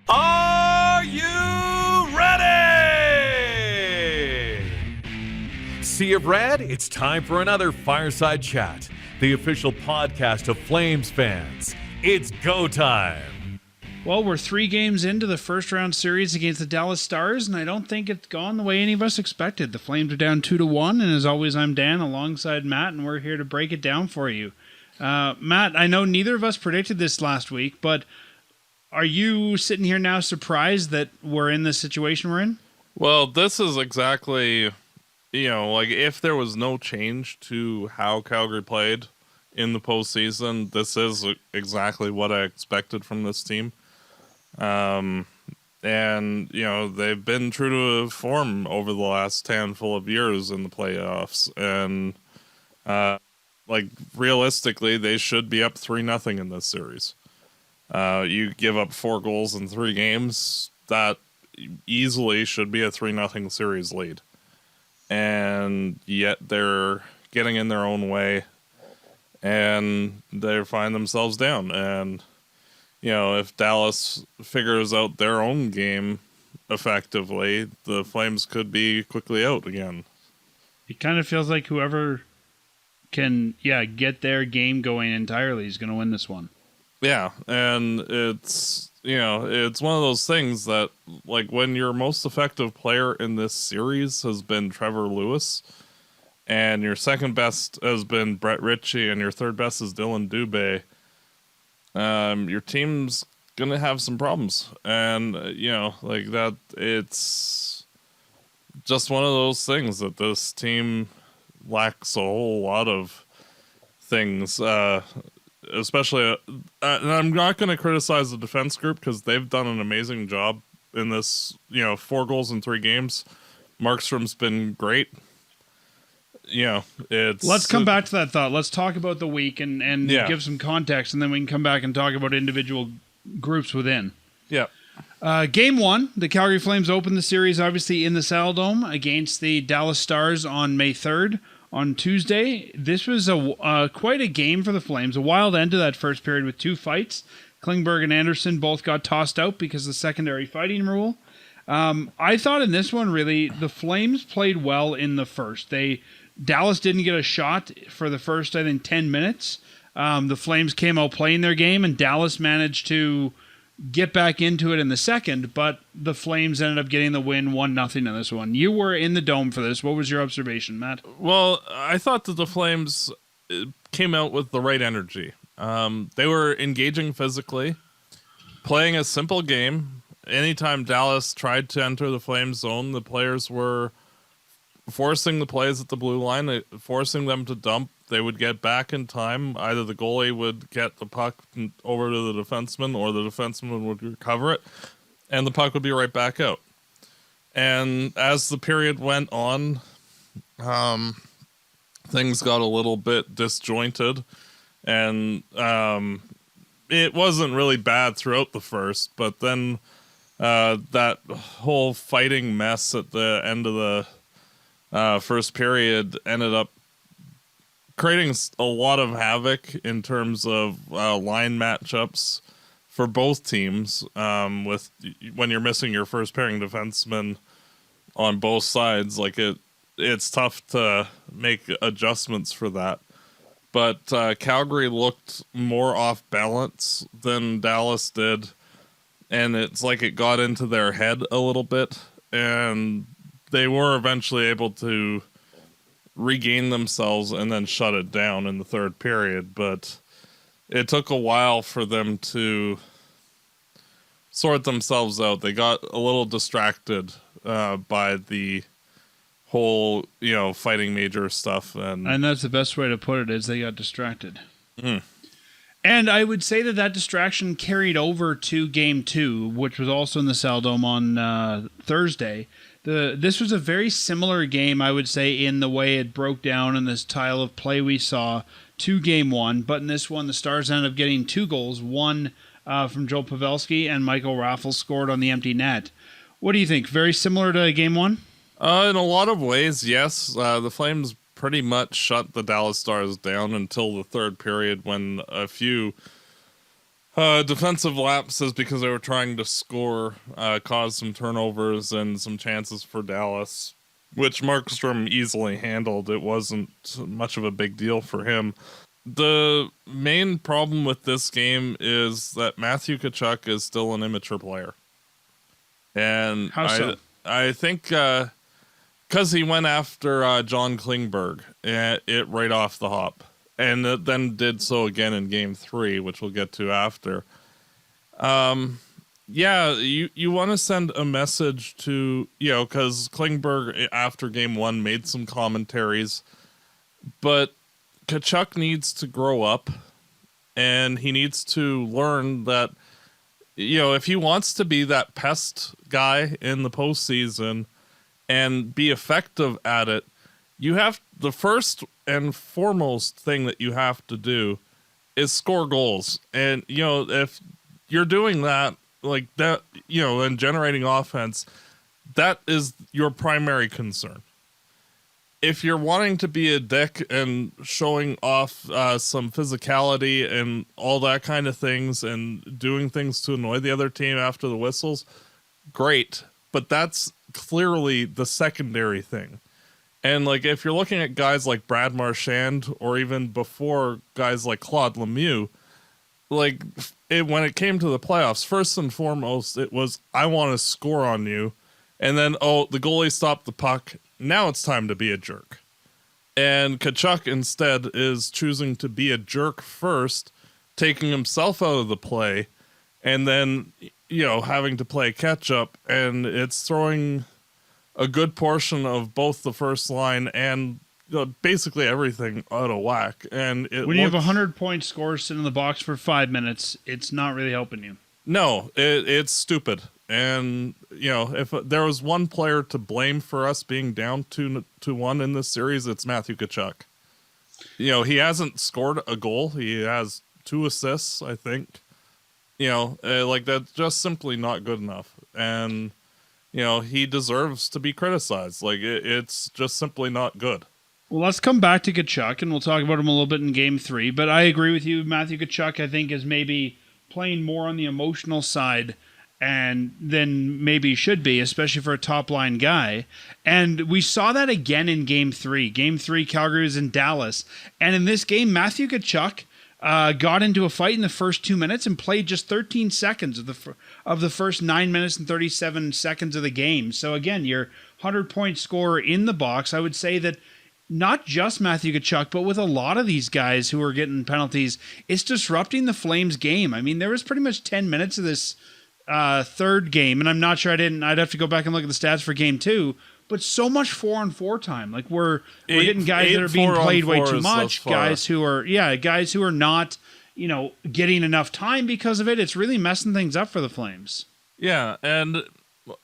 Are you ready? Sea of Red, it's time for another Fireside Chat, the official podcast of Flames fans. It's go time. Well, we're 3 games into the first round series against the Dallas Stars, and I don't think it's gone the way any of us expected. The Flames are down 2-1, and as always, I'm Dan alongside Matt, and we're here to break it down for you. Matt, I know neither of us predicted this last week, but are you sitting here now surprised that we're in the situation we're in? Well, this is exactly, like if there was no change to how Calgary played in the postseason, this is exactly what I expected from this team. And, they've been true to form over the last handful of years in the playoffs. And, realistically, they should be up 3-0 in this series. You give up 4 goals in 3 games, that easily should be a 3-0 series lead. And yet they're getting in their own way, and they find themselves down. And, if Dallas figures out their own game effectively, the Flames could be quickly out again. It kind of feels like whoever can, get their game going entirely is going to win this one. Yeah, and it's, it's one of those things that, like, when your most effective player in this series has been Trevor Lewis, and your second best has been Brett Ritchie, and your third best is Dylan Dubé, your team's going to have some problems. And, that it's just one of those things that this team lacks a whole lot of things, especially, and I'm not going to criticize the defense group because they've done an amazing job in this, 4 goals in 3 games. Markstrom's been great. Let's come back to that thought. Let's talk about the week and give some context, and then we can come back and talk about individual groups within. Yeah. Game 1, the Calgary Flames opened the series obviously in the Saddledome against the Dallas Stars on May 3rd. On Tuesday, this was quite a game for the Flames. A wild end to that first period with 2 fights. Klingberg and Anderson both got tossed out because of the secondary fighting rule. I thought in this one, really, the Flames played well in the first. Dallas didn't get a shot for the first, I think, 10 minutes. The Flames came out playing their game, and Dallas managed to get back into it in the second, but the Flames ended up getting the win 1-0 in this one. You were in the Dome for this. What was your observation, Matt? Well, I thought that the Flames came out with the right energy. They were engaging physically, playing a simple game. Anytime Dallas tried to enter the Flames zone, the players were forcing the plays at the blue line, forcing them to dump. They would get back in time. Either the goalie would get the puck over to the defenseman, or the defenseman would recover it, and the puck would be right back out. And as the period went on, things got a little bit disjointed, and it wasn't really bad throughout the first, but then that whole fighting mess at the end of the first period ended up creating a lot of havoc in terms of line matchups for both teams. With when you're missing your first pairing defenseman on both sides, like it's tough to make adjustments for that. But Calgary looked more off balance than Dallas did, and it's like it got into their head a little bit, and they were eventually able to regain themselves and then shut it down in the third period. But it took a while for them to sort themselves out. They got a little distracted by the whole, fighting major stuff. And that's the best way to put it, is they got distracted. Mm. And I would say that distraction carried over to Game 2, which was also in the Saddledome on Thursday. This was a very similar game, I would say, in the way it broke down in this style of play we saw to Game 1. But in this one, the Stars ended up getting 2 goals, one from Joe Pavelski, and Michael Raffles scored on the empty net. What do you think? Very similar to Game 1? In a lot of ways, yes. The Flames pretty much shut the Dallas Stars down until the third period, when a few Defensive lapses because they were trying to score, caused some turnovers and some chances for Dallas, which Markstrom easily handled. It wasn't much of a big deal for him. The main problem with this game is that Matthew Tkachuk is still an immature player. And How so? I think because he went after John Klingberg it right off the hop. And then did so again in Game 3, which we'll get to after. Yeah, you want to send a message to, because Klingberg after Game 1 made some commentaries, but Tkachuk needs to grow up, and he needs to learn that, if he wants to be that pest guy in the postseason and be effective at it, the first and foremost thing that you have to do is score goals. And, if you're doing that, like that, and generating offense, that is your primary concern. If you're wanting to be a dick and showing off some physicality and all that kind of things and doing things to annoy the other team after the whistles, great. But that's clearly the secondary thing. And, if you're looking at guys like Brad Marchand or even before guys like Claude Lemieux, when it came to the playoffs, first and foremost, it was, I want to score on you. And then, the goalie stopped the puck. Now it's time to be a jerk. And Tkachuk instead is choosing to be a jerk first, taking himself out of the play, and then, having to play catch up. And it's throwing a good portion of both the first line and basically everything out of whack. And when you have 100-point scores sitting in the box for 5 minutes, it's not really helping you. No, it's stupid. And, if there was one player to blame for us being down 2-1 in this series, it's Matthew Tkachuk. He hasn't scored a goal. He has 2 assists, I think. That's just simply not good enough. And he deserves to be criticized. It's just simply not good. Well, let's come back to Tkachuk, and we'll talk about him a little bit in Game 3. But I agree with you. Matthew Tkachuk, I think, is maybe playing more on the emotional side than maybe should be, especially for a top-line guy. And we saw that again in Game 3. Game 3, Calgary was in Dallas. And in this game, Matthew Tkachuk got into a fight in the first 2 minutes and played just 13 seconds of the first 9 minutes and 37 seconds of the game. So again, your 100-point scorer in the box. I would say that not just Matthew Tkachuk, but with a lot of these guys who are getting penalties, it's disrupting the Flames game. I mean, there was pretty much 10 minutes of this third game, and I'm not sure I'd have to go back and look at the stats for Game 2, but so much 4-on-4 time. We're getting guys that are being played way too much, guys who are not, getting enough time because of it. It's really messing things up for the Flames. Yeah, and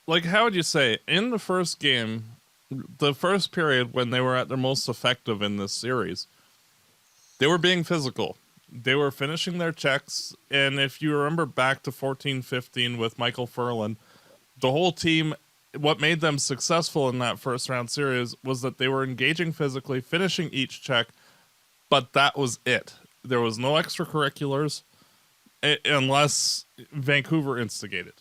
how would you say, in the first game, the first period when they were at their most effective in this series, they were being physical. They were finishing their checks, and if you remember back to 14-15 with Michael Furlan, the whole team, what made them successful in that first round series was that they were engaging physically, finishing each check, but that was it. There was no extracurriculars unless Vancouver instigated.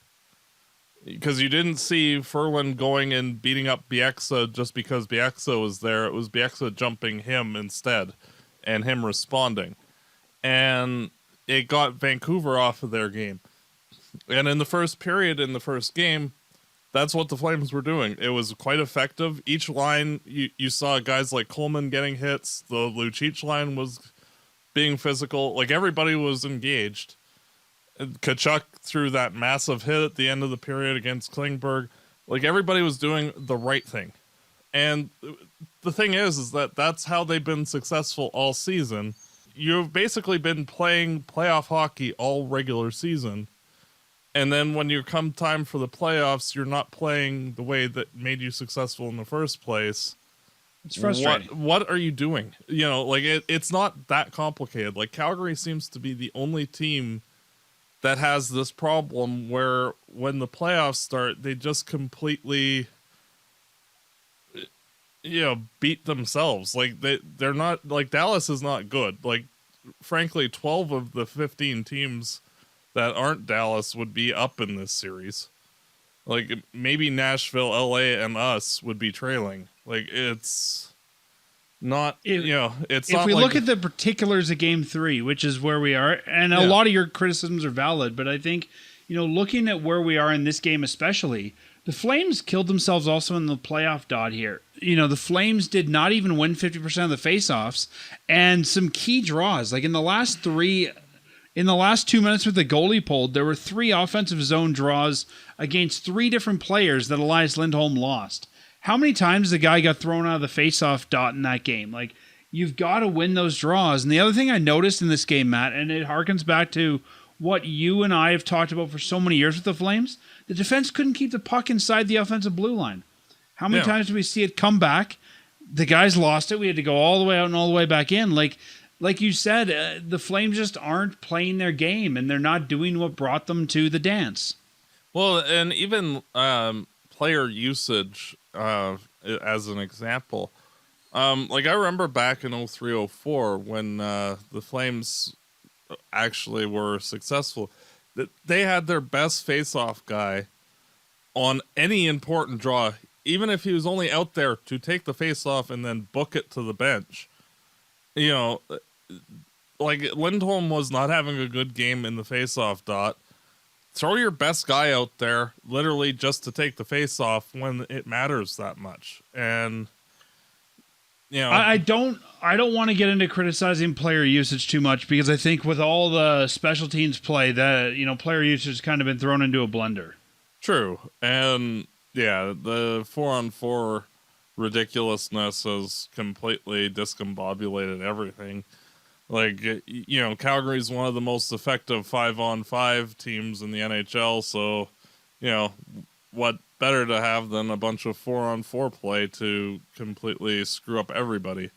Because you didn't see Furlan going and beating up Bieksa just because Bieksa was there. It was Bieksa jumping him instead and him responding. And it got Vancouver off of their game. And in the first period, in the first game, that's what the Flames were doing. It was quite effective. Each line, you saw guys like Coleman getting hits. The Lucic line was being physical. Everybody was engaged. Tkachuk threw that massive hit at the end of the period against Klingberg. Everybody was doing the right thing. And the thing is that that's how they've been successful all season. You've basically been playing playoff hockey all regular season. And then when you come time for the playoffs, you're not playing the way that made you successful in the first place. It's frustrating. What are you doing? It's not that complicated. Calgary seems to be the only team that has this problem where when the playoffs start, they just completely, beat themselves. They're not, Dallas is not good. Frankly, 12 of the 15 teams that aren't Dallas would be up in this series. Like maybe Nashville, LA, and us would be trailing. Like it's not, it's if not we like, look at the particulars of Game 3, which is where we are, and a lot of your criticisms are valid, but I think, looking at where we are in this game especially, the Flames killed themselves also in the playoff dot here. The Flames did not even win 50% of the faceoffs, and some key draws, like in the last 2 minutes with the goalie pulled, there were 3 offensive zone draws against 3 different players that Elias Lindholm lost. How many times the guy got thrown out of the faceoff dot in that game? Like, you've got to win those draws. And the other thing I noticed in this game, Matt, and it harkens back to what you and I have talked about for so many years with the Flames, the defense couldn't keep the puck inside the offensive blue line. How many times did we see it come back? The guys lost it. We had to go all the way out and all the way back in. Like you said, the Flames just aren't playing their game, and they're not doing what brought them to the dance. Well, and even player usage, as an example. Like I remember back in 03-04 when the Flames actually were successful, that they had their best face-off guy on any important draw, even if he was only out there to take the face-off and then book it to the bench. Like Lindholm was not having a good game in the face-off dot. Throw your best guy out there literally just to take the face-off when it matters that much. And I don't want to get into criticizing player usage too much, because I think with all the special teams play, that player usage has kind of been thrown into a blender. True. And the 4-on-4 ridiculousness has completely discombobulated everything. Like, Calgary's one of the most effective 5-on-5 teams in the NHL, so, what better to have than a bunch of 4-on-4 play to completely screw up everybody.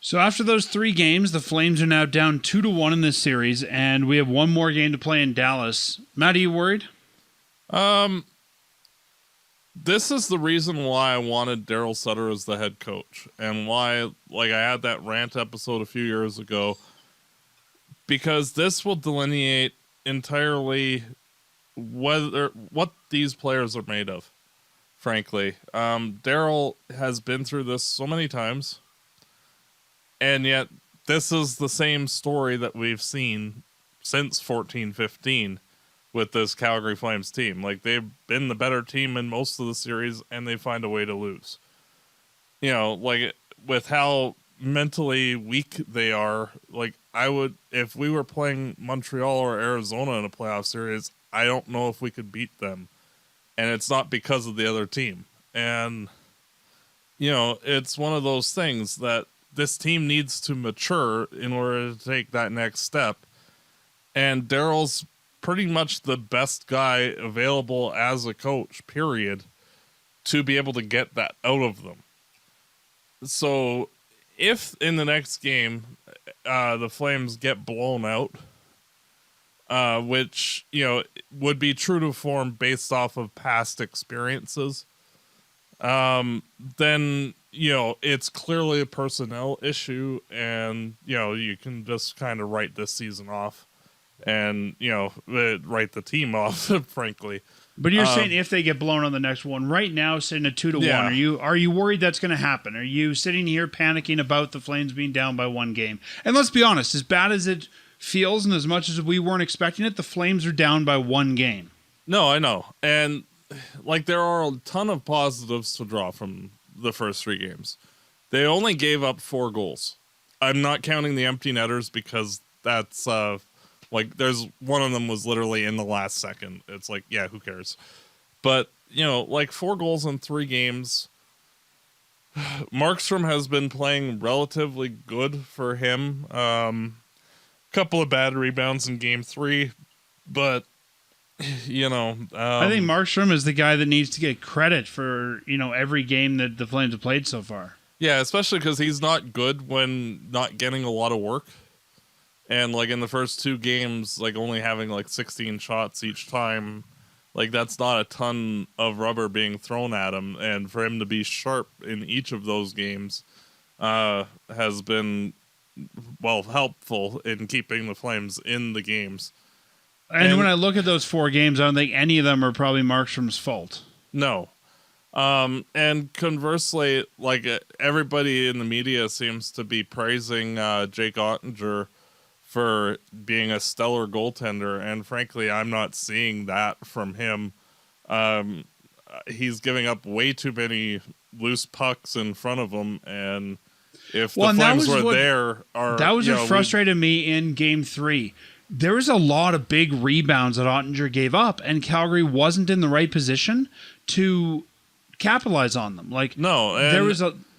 So after those 3 games, the Flames are now down 2-1 in this series, and we have one more game to play in Dallas. Matt, are you worried? This is the reason why I wanted Daryl Sutter as the head coach, and why, like, I had that rant episode a few years ago, because this will delineate entirely what these players are made of. Frankly, Daryl has been through this so many times, and yet this is the same story that we've seen since 14-15 with this Calgary Flames team. Like, they've been the better team in most of the series, and they find a way to lose. Like, with how mentally weak they are, like, if we were playing Montreal or Arizona in a playoff series, I don't know if we could beat them. And it's not because of the other team. And, it's one of those things that this team needs to mature in order to take that next step. And Daryl's pretty much the best guy available as a coach, period, to be able to get that out of them. So if in the next game the Flames get blown out, which, would be true to form based off of past experiences, then, it's clearly a personnel issue, and, you can just kind of write this season off and, write the team off, frankly. But you're saying if they get blown on the next one, right now sitting at 2-1, are you worried that's going to happen? Are you sitting here panicking about the Flames being down by 1 game? And let's be honest, as bad as it feels and as much as we weren't expecting it, the Flames are down by 1 game. No, I know. And like, there are a ton of positives to draw from the first 3 games. They only gave up 4 goals. I'm not counting the empty netters, because that's like, there's one of them was literally in the last second. It's like, yeah, who cares? But, like 4 goals in 3 games. Markstrom has been playing relatively good for him. Couple of bad rebounds in game 3, but I think Markstrom is the guy that needs to get credit for every game that the Flames have played so far. Yeah, especially because he's not good when not getting a lot of work, and like in the first 2 games, like only having like 16 shots each time, like that's not a ton of rubber being thrown at him, and for him to be sharp in each of those games has been helpful in keeping the Flames in the games. And when I look at those 4 games, I don't think any of them are probably Markstrom's fault. No. And conversely, like everybody in the media seems to be praising Jake Ottinger for being a stellar goaltender, and frankly, I'm not seeing that from him. He's giving up way too many loose pucks in front of him, and if the Flames were there, that was what frustrated me in Game 3. There was a lot of big rebounds that Ottinger gave up, and Calgary wasn't in the right position to capitalize on them. Like, no,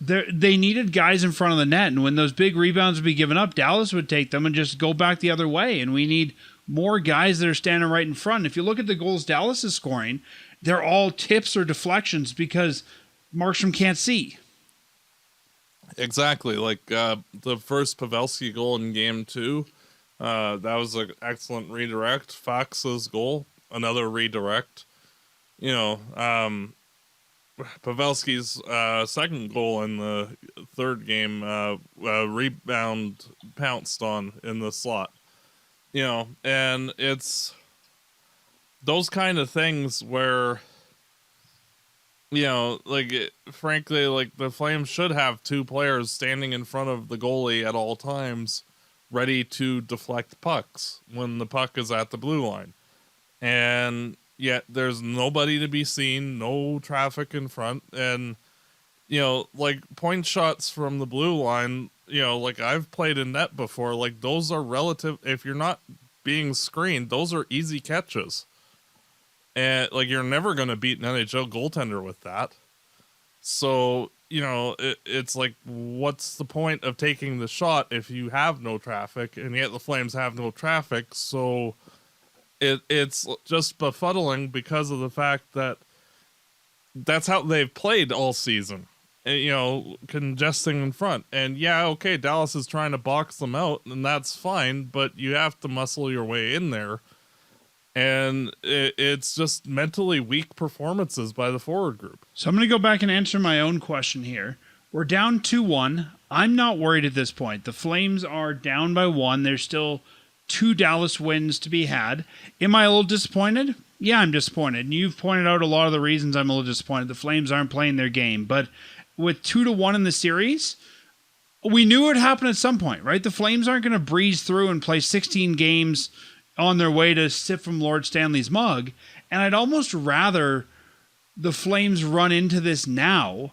they needed guys in front of the net, and when those big rebounds would be given up, Dallas would take them and just go back the other way. And we need more guys that are standing right in front. If you look at the goals Dallas is scoring, they're all tips or deflections because Markstrom can't see. Exactly, like the first Pavelski goal in Game 2, that was an excellent redirect. Fox's goal, another redirect. You know, Pavelski's second goal in the third game, rebound pounced on in the slot. You know, and it's those kind of things where, you know, like, frankly, like, the Flames should have 2 players standing in front of the goalie at all times, ready to deflect pucks when the puck is at the blue line. And yet there's nobody to be seen, no traffic in front. And, you know, like, point shots from the blue line, you know, like, I've played in net before, like, those are relative. If you're not being screened, those are easy catches. And, like, you're never going to beat an NHL goaltender with that. So, you know, it's like, what's the point of taking the shot if you have no traffic? And yet the Flames have no traffic. So it's just befuddling because of the fact that that's how they've played all season. You know, congesting in front. And yeah, okay, Dallas is trying to box them out, and that's fine, but you have to muscle your way in there. And it's just mentally weak performances by the forward group. So I'm going to go back and answer my own question here. We're down 2-1. I'm not worried at this point. The Flames are down by 1. There's still 2 Dallas wins to be had. Am I a little disappointed? Yeah, I'm disappointed. And you've pointed out a lot of the reasons I'm a little disappointed. The Flames aren't playing their game. But with 2-1 in the series, we knew it would happen at some point, right? The Flames aren't going to breeze through and play 16 games on their way to sip from Lord Stanley's mug. And I'd almost rather the Flames run into this now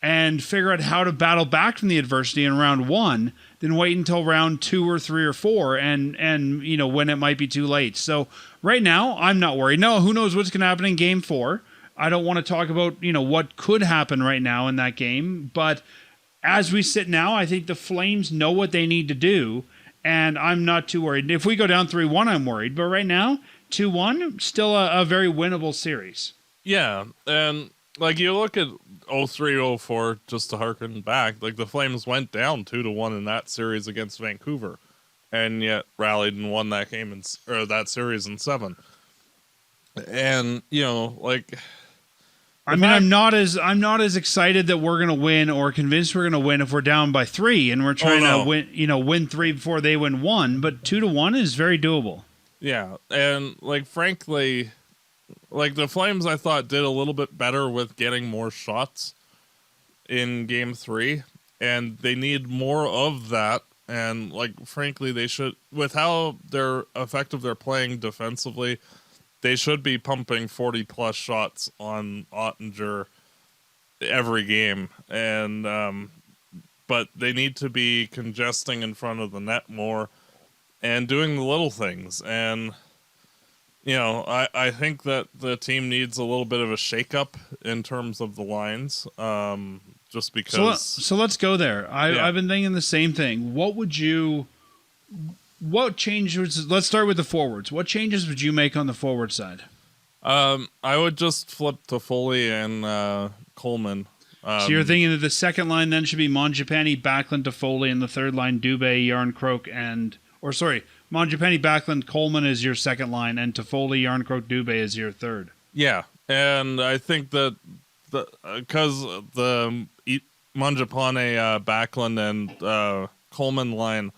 and figure out how to battle back from the adversity in round 1 than wait until round 2 or 3 or 4 and you know, when it might be too late. So right now, I'm not worried. No, who knows what's going to happen in Game 4. I don't want to talk about, you know, what could happen right now in that game. But as we sit now, I think the Flames know what they need to do. And I'm not too worried. If we go down 3-1, I'm worried. But right now, 2-1, still a very winnable series. Yeah, and like you look at 03-04, just to harken back, like the Flames went down 2-1 in that series against Vancouver, and yet rallied and won that game or that series in 7. And you know, like, I mean, I'm not as excited that we're going to win or convinced we're going to win if we're down by 3 and we're trying to win 3 before they win 1. But 2-1 is very doable. Yeah, and like, frankly, like, the Flames, I thought, did a little bit better with getting more shots in Game 3, and they need more of that. And like, frankly, they should, with how effective they're playing defensively, they should be pumping 40+ shots on Ottinger every game. And but they need to be congesting in front of the net more and doing the little things. And, you know, I think that the team needs a little bit of a shakeup in terms of the lines, just because. So let's go there. I've been thinking the same thing. What changes? Let's start with the forwards. What changes would you make on the forward side? I would just flip to Foley and Coleman. So you're thinking that the second line then should be Mangiapane, Backlund, Toffoli, and the third line Dubé, Yarncroke, Mangiapane, Backlund, Coleman is your second line, and Toffoli, Yarncroke, Dubé is your third. Yeah, and I think that because the Mangiapane, Backlund, and Coleman line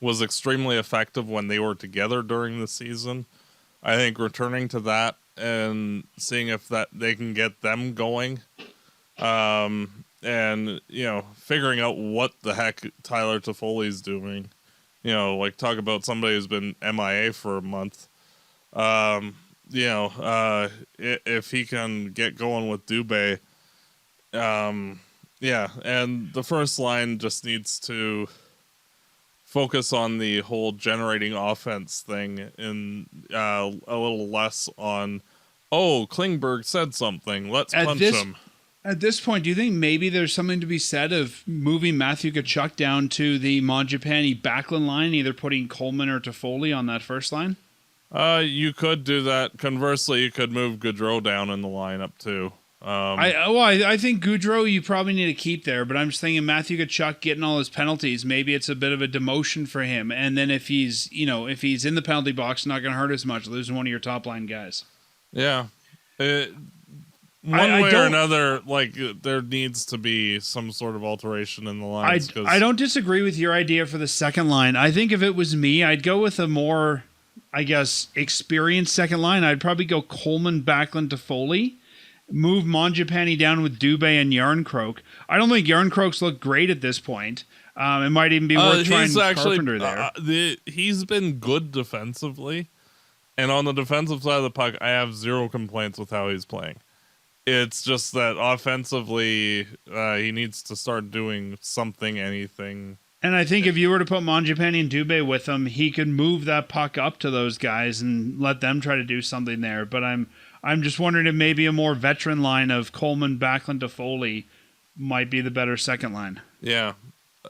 was extremely effective when they were together during the season. I think returning to that and seeing if that they can get them going, and figuring out what the heck Tyler Toffoli's doing. Like talk about somebody who's been MIA for a month. If he can get going with Dubé, and the first line just needs to focus on the whole generating offense thing and a little less on, Klingberg said something, let's punch him. At this point, do you think maybe there's something to be said of moving Matthew Tkachuk down to the Mangiapane backline line, either putting Coleman or Toffoli on that first line? You could do that. Conversely, you could move Gaudreau down in the lineup too. I think Gaudreau you probably need to keep there, but I'm just thinking Matthew Tkachuk getting all his penalties, maybe it's a bit of a demotion for him. And then if he's in the penalty box, not going to hurt as much, losing one of your top line guys. Yeah. One way or another, there needs to be some sort of alteration in the lines. I don't disagree with your idea for the second line. I think if it was me, I'd go with a more, experienced second line. I'd probably go Coleman, Backlund, Toffoli. Move Mangiapane down with Dubé and Yarncroke. I don't think Yarncroke's looked great at this point. It might even be worth trying Carpenter there. He's been good defensively. And on the defensive side of the puck, I have zero complaints with how he's playing. It's just that offensively, he needs to start doing something, anything. And I think if you were to put Mangiapane and Dubé with him, he could move that puck up to those guys and let them try to do something there. But I'm just wondering if maybe a more veteran line of Coleman, Backlund, Toffoli might be the better second line. Yeah,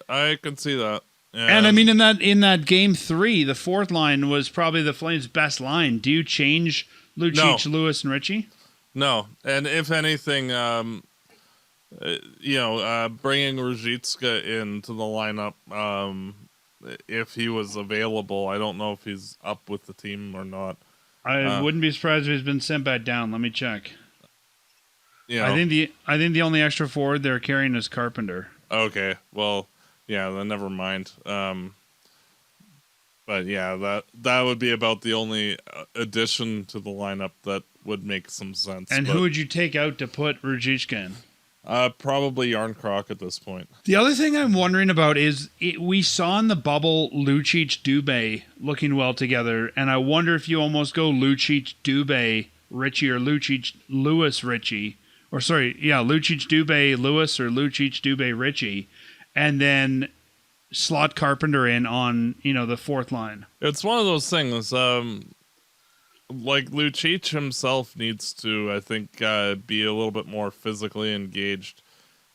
I can see that. And I mean, in that game 3, the fourth line was probably the Flames' best line. Do you change Lucic, Lewis, and Ritchie? No, and if anything, bringing Ruzicka into the lineup, if he was available, I don't know if he's up with the team or not. I wouldn't be surprised if he's been sent back down. Let me check. Yeah, I think the only extra forward they're carrying is Carpenter. Okay, well, yeah, then never mind. But yeah, that would be about the only addition to the lineup that would make some sense. And who would you take out to put Ruzicka in? Probably Yarncroc at this point. The other thing I'm wondering about is we saw in the bubble Lucic Dubé looking well together, and I wonder if you almost go Lucic Dubé Ritchie or Lucic Lewis Ritchie, Lucic Dubé Lewis or Lucic Dubé Ritchie, and then slot Carpenter in on the fourth line. It's one of those things. Lucic himself needs to, I think, be a little bit more physically engaged.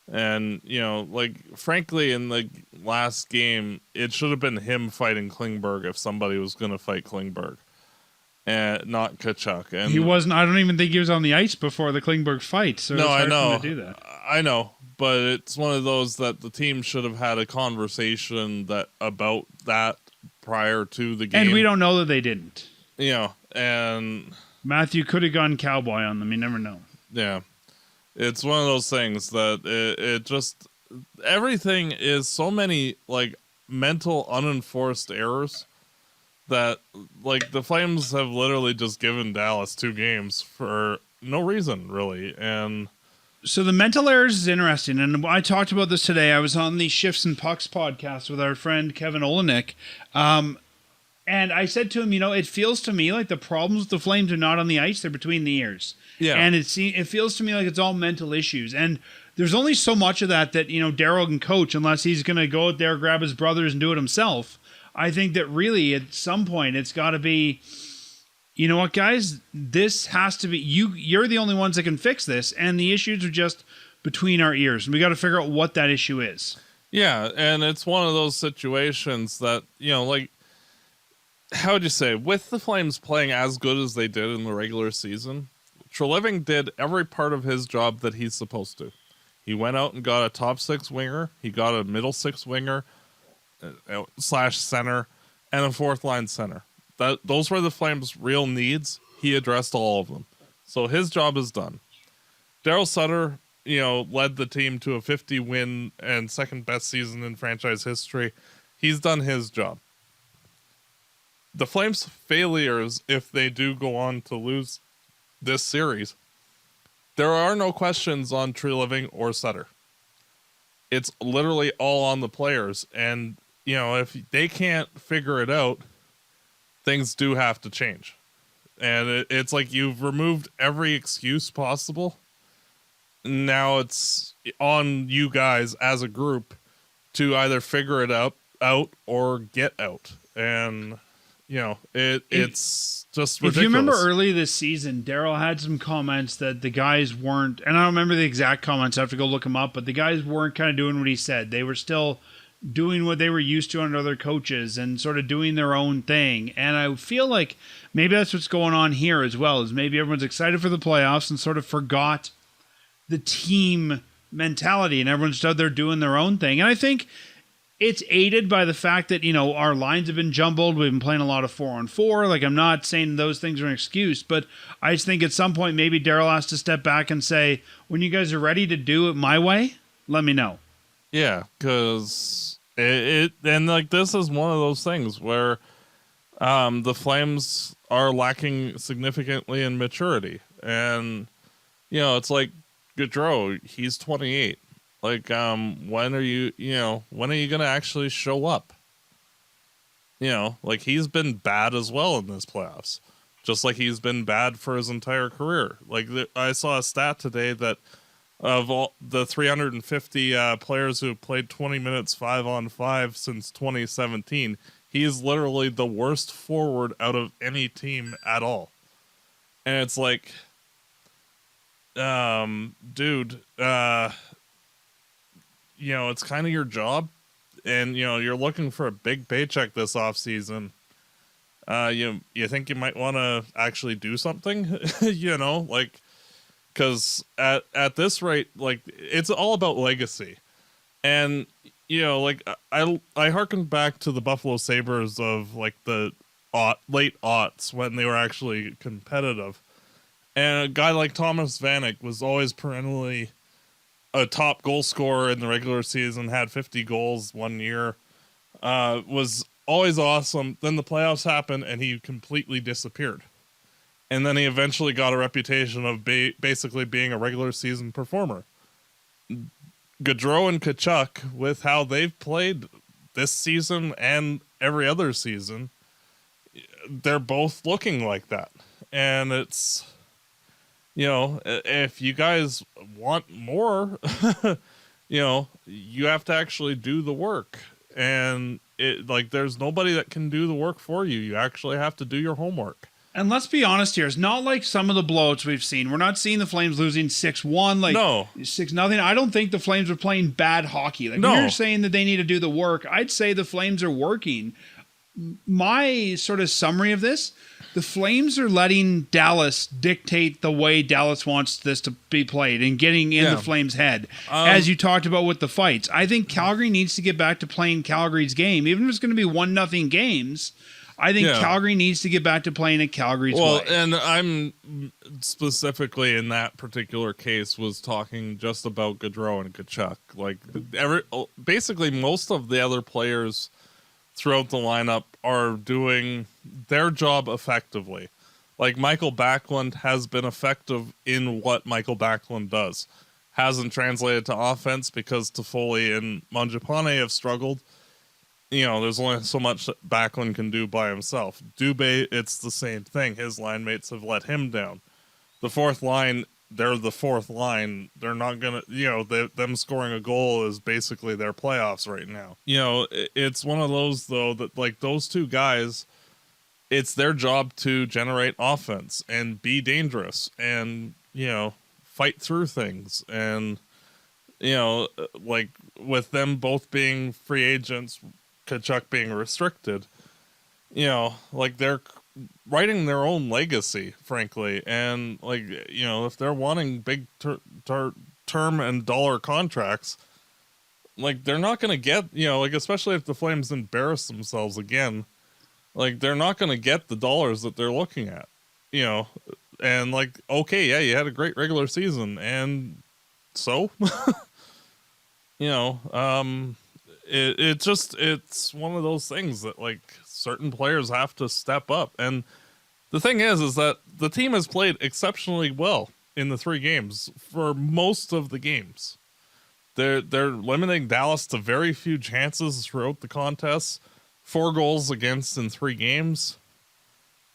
And, frankly, in the last game, it should have been him fighting Klingberg if somebody was going to fight Klingberg. And not Tkachuk. And he wasn't. I don't even think he was on the ice before the Klingberg fight. So no, it's hard I know. for him to do that. I know. But it's one of those that the team should have had a conversation about that prior to the game. And we don't know that they didn't. And Matthew could have gone cowboy on them. You never know. Yeah. It's one of those things that it just, everything is so many mental unenforced errors that the Flames have literally just given Dallas 2 games for no reason, really. And so the mental errors is interesting, and I talked about this today. I was on the Shifts and Pucks podcast with our friend Kevin Olenek, and I said to him, it feels to me like the problems with the Flames are not on the ice; they're between the ears. Yeah, and it feels to me like it's all mental issues, and there's only so much of that Daryl can coach unless he's going to go out there, grab his brothers, and do it himself. I think that really at some point it's got to be, you know what, guys, this has to be, you're the only ones that can fix this, and the issues are just between our ears, and we got to figure out what that issue is. Yeah, and it's one of those situations that, how would you say, with the Flames playing as good as they did in the regular season, Treliving did every part of his job that he's supposed to. He went out and got a top 6 winger, he got a middle 6 winger, /center, and a fourth line center. Those were the Flames' real needs. He addressed all of them. So his job is done. Daryl Sutter, led the team to a 50-win and second best season in franchise history. He's done his job. the Flames' failures, if they do go on to lose this series, there are no questions on Treliving or Sutter. It's literally all on the players. And, if they can't figure it out, things do have to change. And it's like you've removed every excuse possible. Now it's on you guys as a group to either figure it out or get out. And, it's just ridiculous. If you remember early this season, Daryl had some comments that the guys weren't, and I don't remember the exact comments, I have to go look them up, but the guys weren't kind of doing what he said. They were still doing what they were used to under other coaches and sort of doing their own thing. And I feel like maybe that's what's going on here as well, is maybe everyone's excited for the playoffs and sort of forgot the team mentality and everyone's out there doing their own thing. And I think it's aided by the fact that, our lines have been jumbled. We've been playing a lot of 4-on-4. Like, I'm not saying those things are an excuse, but I just think at some point maybe Daryl has to step back and say, when you guys are ready to do it my way, let me know. Yeah, because this is one of those things where the Flames are lacking significantly in maturity. And, it's like Gaudreau, he's 28. Like, when are you going to actually show up? Like, he's been bad as well in this playoffs, just like he's been bad for his entire career. Like, I saw a stat today that of all the 350 players who have played 20 minutes 5-on-5 since 2017, he is literally the worst forward out of any team at all. And it's like, dude, it's kind of your job, and you're looking for a big paycheck this offseason. You think you might want to actually do something, because at this rate, like, it's all about legacy. And I harken back to the Buffalo Sabres of like the late aughts when they were actually competitive, and a guy like Thomas Vanek was always perennially a top goal scorer in the regular season, had 50 goals one year, was always awesome. Then the playoffs happened and he completely disappeared. And then he eventually got a reputation of basically being a regular season performer. Gaudreau and Tkachuk, with how they've played this season and every other season, they're both looking like that. And it's, if you guys want more, you have to actually do the work. And there's nobody that can do the work for you. You actually have to do your homework. And let's be honest here, it's not like some of the blowouts we've seen. We're not seeing the Flames losing 6-1, no. 6-0. I don't think the Flames are playing bad hockey. Like, no. When you're saying that they need to do the work, I'd say the Flames are working. My sort of summary of this, the Flames are letting Dallas dictate the way Dallas wants this to be played and getting in the Flames' head, as you talked about with the fights. I think Calgary needs to get back to playing Calgary's game, even if it's going to be 1-0 games. I think Calgary needs to get back to playing at Calgary's way. Well, and I'm specifically in that particular case was talking just about Gaudreau and Tkachuk. Like, basically most of the other players throughout the lineup are doing their job effectively. Like, Michael Backlund has been effective in what Michael Backlund does. Hasn't translated to offense because Toffoli and Mangiapane have struggled. There's only so much that Backlund can do by himself. Dubé, it's the same thing. His line mates have let him down. The fourth line, they're the fourth line. They're not going to, them scoring a goal is basically their playoffs right now. It's one of those, though, that like those two guys, it's their job to generate offense and be dangerous and, fight through things. And, like with them both being free agents, Tkachuk being restricted, like they're writing their own legacy, frankly. And like, if they're wanting big term and dollar contracts, like they're not going to get, like, especially if the Flames embarrass themselves again, like they're not going to get the dollars that they're looking at, and like, okay, yeah, you had a great regular season. And so, it's one of those things that like certain players have to step up. And the thing is that the team has played exceptionally well in the 3 games for most of the games. They're limiting Dallas to very few chances throughout the contest. 4 goals against in 3 games.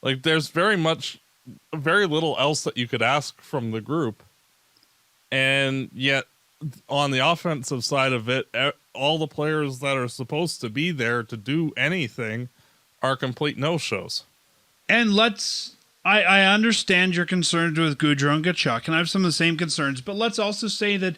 Like, there's very little else that you could ask from the group. And yet, on the offensive side of it, all the players that are supposed to be there to do anything are complete no-shows. And I understand your concerns with Gaudreau and Tkachuk, and I have some of the same concerns, but let's also say that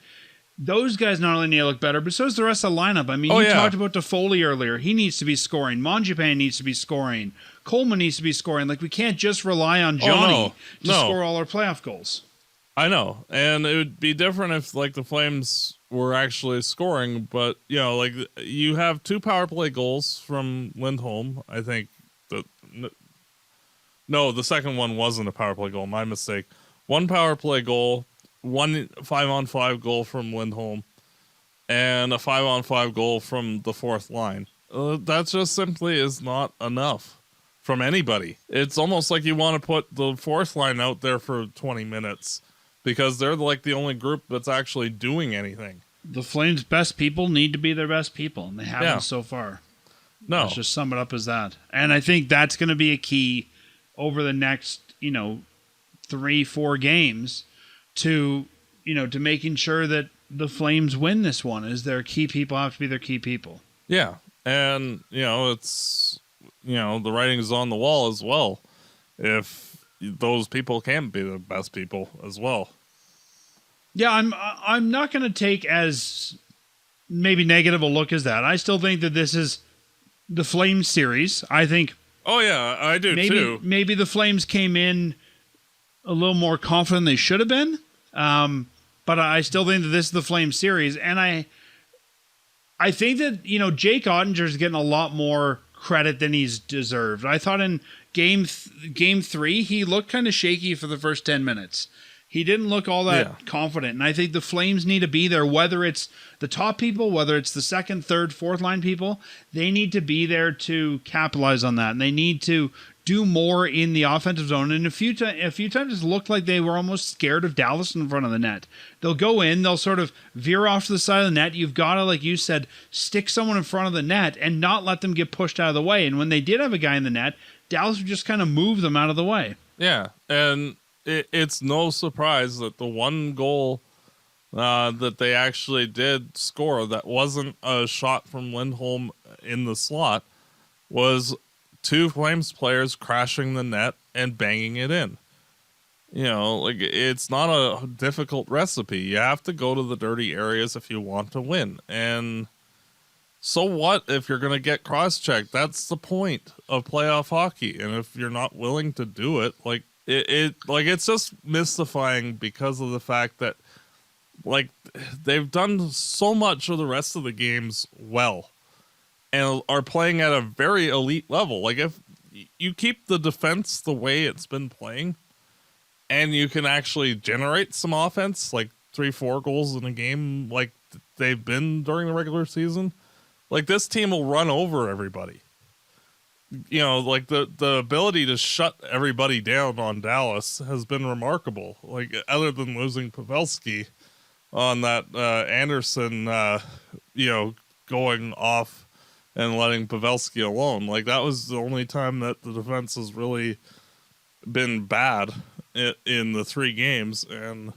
those guys not only need to look better, but so does the rest of the lineup. I mean, talked about Toffoli earlier. He needs to be scoring. Mangiapane needs to be scoring. Coleman needs to be scoring. Like, we can't just rely on Johnny to score all our playoff goals. I know. And it would be different if, like, the Flames were actually scoring, but, you know, like, you have 2 power play goals from Lindholm. I think no, the second one wasn't a power play goal. My mistake. 1 power play goal, 1 5-on-5 goal from Lindholm, and a 5-on-5 goal from the 4th line. That just simply is not enough from anybody. It's almost like you want to put the 4th line out there for 20 minutes because they're like the only group that's actually doing anything. The Flames' best people need to be their best people, and they haven't so far. No. Let's just sum it up as that. And I think that's going to be a key over the next, 3-4 games to making sure that the Flames win this one, is their key people have to be their key people. Yeah. And, it's, the writing is on the wall as well. If those people can be the best people as well. Yeah, I'm not going to take as maybe negative a look as that. I still think that this is the Flames series. I think. Oh yeah, I do too. Maybe the Flames came in a little more confident than they should have been. But I still think that this is the Flames series, and I think that Jake Ottinger's getting a lot more credit than he's deserved. I thought in game 3 he looked kind of shaky for the first 10 minutes. He didn't look all that confident, and I think the Flames need to be there, whether it's the top people, whether it's the 2nd, 3rd, 4th line people. They need to be there to capitalize on that, and they need to do more in the offensive zone. And a few times it looked like they were almost scared of Dallas in front of the net. They'll go in, they'll sort of veer off to the side of the net. You've got to, like you said, stick someone in front of the net and not let them get pushed out of the way. And when they did have a guy in the net, Dallas would just kind of move them out of the way. Yeah, and it's no surprise that the one goal that they actually did score that wasn't a shot from Lindholm in the slot was 2 Flames players crashing the net and banging it in. It's not a difficult recipe. You have to go to the dirty areas if you want to win. And so what if you're going to get cross-checked? That's the point of playoff hockey. And if you're not willing to do it, it's just mystifying because of the fact that they've done so much of the rest of the games well and are playing at a very elite level. Like, if you keep the defense the way it's been playing and you can actually generate some offense, like 3-4 goals in a game like they've been during the regular season, like, this team will run over everybody. The ability to shut everybody down on Dallas has been remarkable. Like, other than losing Pavelski on that Anderson, going off and letting Pavelski alone. Like, that was the only time that the defense has really been bad in the 3 games. And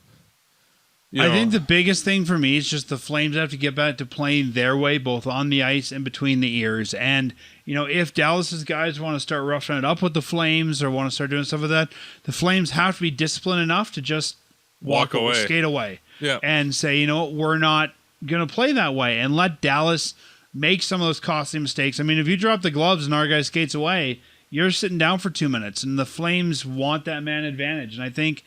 I think the biggest thing for me is just the Flames have to get back to playing their way, both on the ice and between the ears. And, if Dallas's guys want to start roughing it up with the Flames or want to start doing stuff like that, the Flames have to be disciplined enough to just walk away, skate away, and say, we're not going to play that way, and let Dallas make some of those costly mistakes. I mean, if you drop the gloves and our guy skates away, you're sitting down for 2 minutes, and the Flames want that man advantage. And I think,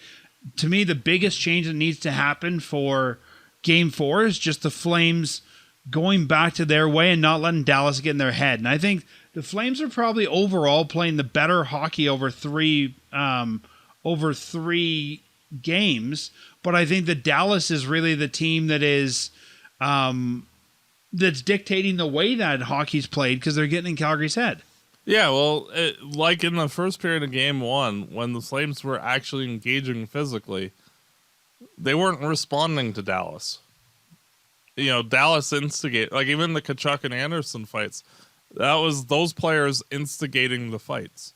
to me, the biggest change that needs to happen for Game 4 is just the Flames going back to their way and not letting Dallas get in their head. And I think the Flames are probably overall playing the better hockey over three games, but I think that Dallas is really the team that is that's dictating the way that hockey's played because they're getting in Calgary's head. Yeah, well, like in the first period of game one, when the Flames were actually engaging physically, they weren't responding to Dallas. Dallas instigate, like even the Kachuk and Anderson fights, that was those players instigating the fights,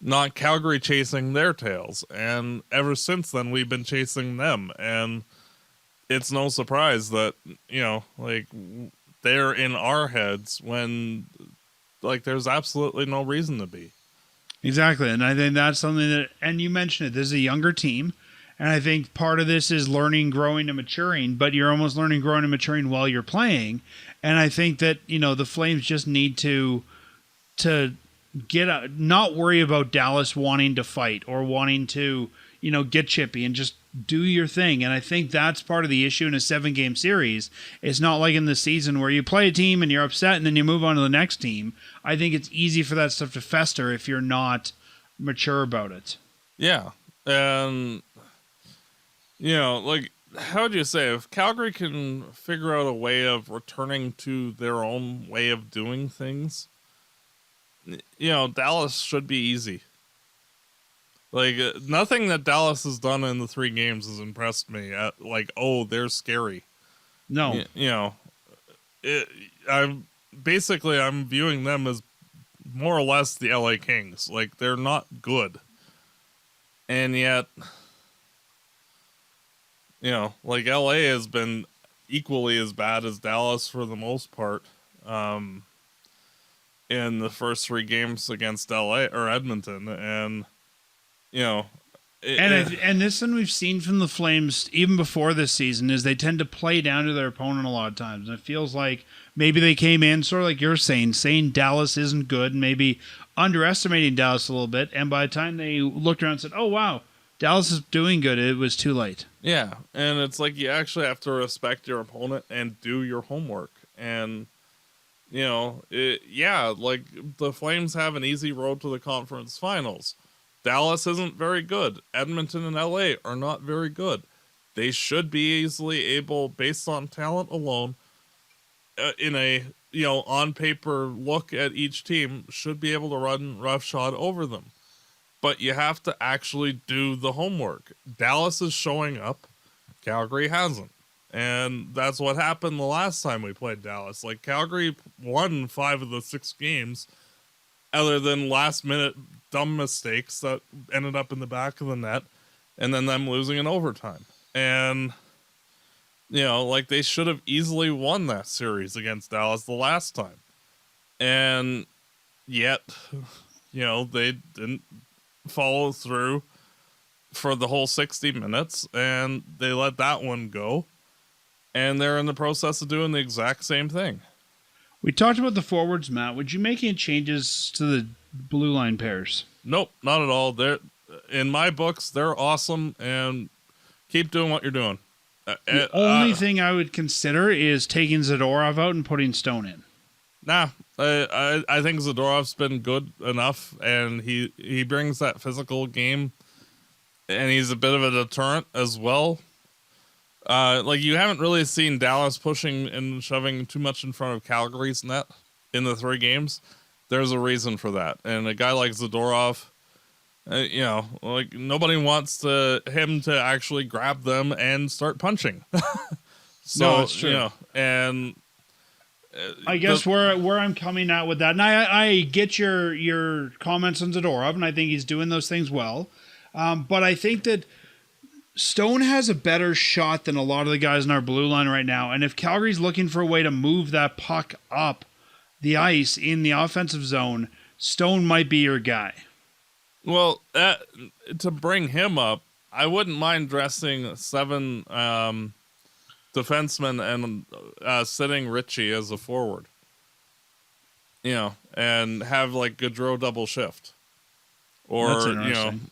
not Calgary chasing their tails. And ever since then, we've been chasing them. And it's no surprise that, like they're in our heads when like there's absolutely no reason to be. Exactly. And I think that's something that, and you mentioned it, this is a younger team. And I think part of this is learning, growing, and maturing, but you're almost learning, growing, and maturing while you're playing. And I think that, the Flames just need to not worry about Dallas wanting to fight or wanting to, get chippy and just do your thing. And I think that's part of the issue in a 7-game series. It's not like in the season where you play a team and you're upset and then you move on to the next team. I think it's easy for that stuff to fester if you're not mature about it. Yeah. And, like, how would you say, if Calgary can figure out a way of returning to their own way of doing things, Dallas should be easy. Like, nothing that Dallas has done in the 3 games has impressed me. They're scary. No. I'm viewing them as more or less the LA Kings. Like, they're not good. And yet, like LA has been equally as bad as Dallas for the most part. In the first 3 games against LA or Edmonton. And, and this one we've seen from the Flames even before this season is they tend to play down to their opponent a lot of times. And it feels like maybe they came in sort of like you're saying Dallas isn't good, and maybe underestimating Dallas a little bit. And by the time they looked around and said, oh, wow, Dallas is doing good, it was too late. Yeah. And it's like you actually have to respect your opponent and do your homework. And, like the Flames have an easy road to the conference finals. Dallas isn't very good. Edmonton and LA are not very good. They should be easily able, based on talent alone, in a, on paper look at each team, should be able to run roughshod over them. But you have to actually do the homework. Dallas is showing up. Calgary hasn't. And that's what happened the last time we played Dallas. Like, Calgary won 5 of the 6 games, other than last-minute dumb mistakes that ended up in the back of the net, and then them losing in overtime. And, they should have easily won that series against Dallas the last time. And yet, they didn't follow through for the whole 60 minutes, and they let that one go. And they're in the process of doing the exact same thing. We talked about the forwards, Matt. Would you make any changes to the blue line pairs? Nope, not at all. They're, in my books, they're awesome, and keep doing what you're doing. The only thing I would consider is taking Zadorov out and putting Stone in. Nah, I think Zadorov's been good enough, and he brings that physical game, and he's a bit of a deterrent as well. You haven't really seen Dallas pushing and shoving too much in front of Calgary's net in the 3 games. There's a reason for that. And a guy like Zadorov, nobody wants him to actually grab them and start punching. So, no, it's true. And I guess where I'm coming at with that, and I get your comments on Zadorov, and I think he's doing those things well. But I think that Stone has a better shot than a lot of the guys in our blue line right now. And if Calgary's looking for a way to move that puck up the ice in the offensive zone, Stone might be your guy. Well, to bring him up, I wouldn't mind dressing 7 defensemen and sitting Richie as a forward. And have like Gaudreau double shift. Or,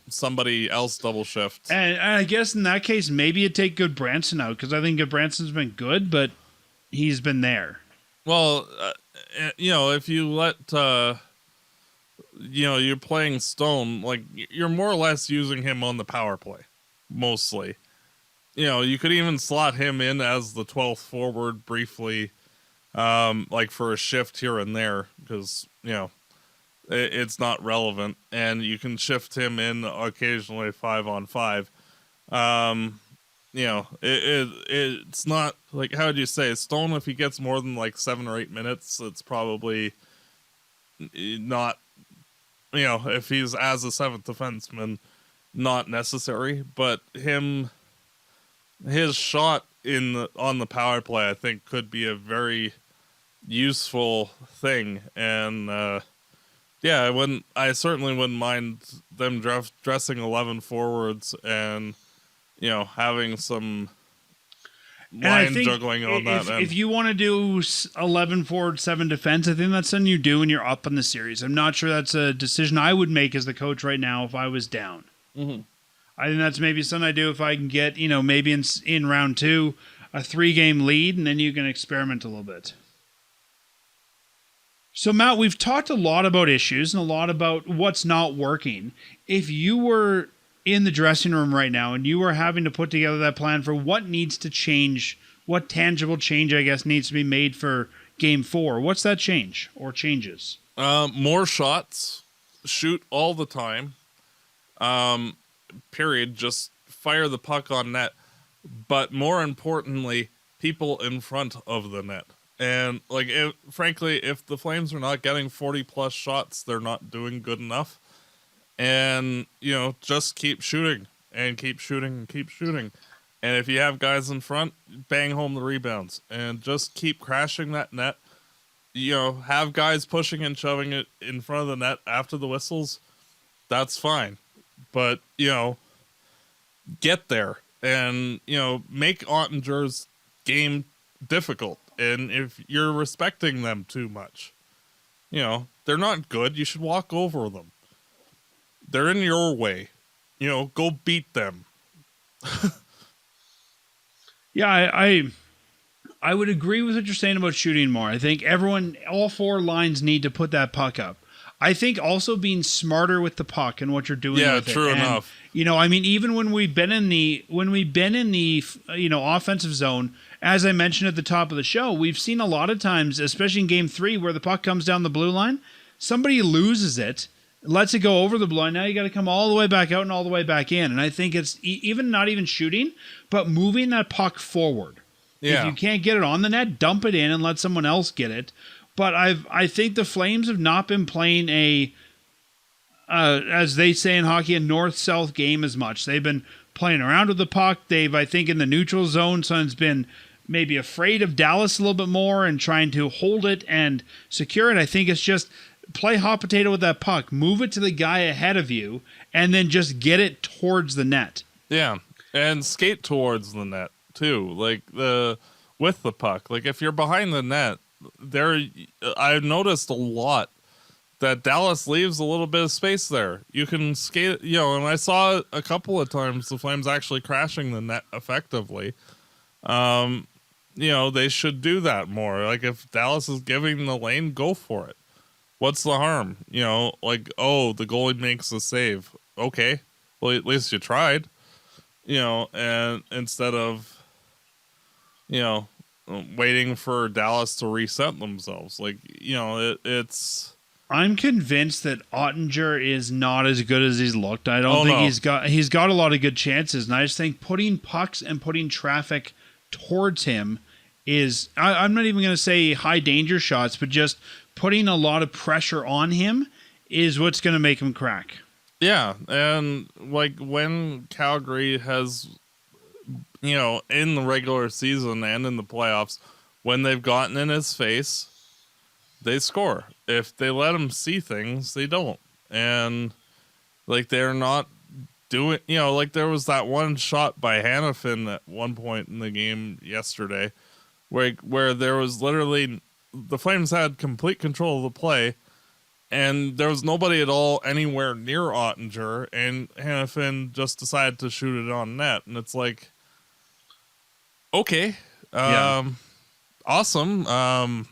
somebody else double shift. And I guess in that case, maybe you take Goodbranson out, because I think Goodbranson's been good, but he's been there. Well, if you let, you're playing Stone, like, you're more or less using him on the power play, mostly. You could even slot him in as the 12th forward briefly, for a shift here and there, because, it's not relevant, and you can shift him in occasionally 5-on-5. It's not like, how would you say, Stone, if he gets more than like 7 or 8 minutes, it's probably not, if he's as a seventh defenseman, not necessary. But his shot on the power play, I think, could be a very useful thing. And I certainly wouldn't mind them dressing 11 forwards and having some line juggling on that end. If you want to do 11 forward, 7 defense, I think that's something you do when you're up in the series. I'm not sure that's a decision I would make as the coach right now if I was down. Mm-hmm. I think that's maybe something I do if I can get, maybe in round 2, a 3-game lead, and then you can experiment a little bit. So, Matt, we've talked a lot about issues and a lot about what's not working. If you were in the dressing room right now and you were having to put together that plan for what needs to change, what tangible change, I guess, needs to be made for Game 4, what's that change or changes? More shots, shoot all the time, period, just fire the puck on net. But more importantly, people in front of the net. And frankly, if the Flames are not getting 40+ shots, they're not doing good enough. And, just keep shooting and keep shooting and keep shooting. And if you have guys in front, bang home the rebounds and just keep crashing that net. Have guys pushing and shoving it in front of the net after the whistles. That's fine. But, get there and, make Ottinger's game difficult. And if you're respecting them too much, they're not good. You should walk over them. They're in your way. Go beat them. Yeah, I would agree with what you're saying about shooting more. I think all 4 lines need to put that puck up. I think also being smarter with the puck and what you're doing with it. Yeah, true enough. Even when we've been in the offensive zone, as I mentioned at the top of the show, we've seen a lot of times, especially in Game 3, where the puck comes down the blue line, somebody loses it, lets it go over the blue line. Now you got to come all the way back out and all the way back in. And I think it's not even shooting, but moving that puck forward. Yeah. If you can't get it on the net, dump it in and let someone else get it. But I think the Flames have not been playing as they say in hockey, a north-south game as much. They've been playing around with the puck. I think in the neutral zone, someone's been maybe afraid of Dallas a little bit more and trying to hold it and secure it. I think it's just play hot potato with that puck, move it to the guy ahead of you, and then just get it towards the net. Yeah, and skate towards the net too, with the puck. If you're behind the net, I've noticed a lot that Dallas leaves a little bit of space there. You can skate, and I saw a couple of times the Flames actually crashing the net effectively. They should do that more. If Dallas is giving the lane, go for it. What's the harm? The goalie makes a save. Okay. Well, at least you tried. And instead of, waiting for Dallas to reset themselves. It's... I'm convinced that Ottinger is not as good as he's looked. I don't think he's got a lot of good chances. And I just think putting pucks and putting traffic towards him is, I'm not even going to say high danger shots, but just putting a lot of pressure on him is what's going to make him crack. Yeah, and when Calgary has, in the regular season and in the playoffs, when they've gotten in his face, they score. If they let him see things, they don't. And they're not doing, there was that one shot by Hannafin at one point in the game yesterday where there was literally, the Flames had complete control of the play, and there was nobody at all anywhere near Ottinger, and Hannafin just decided to shoot it on net. And it's okay, awesome.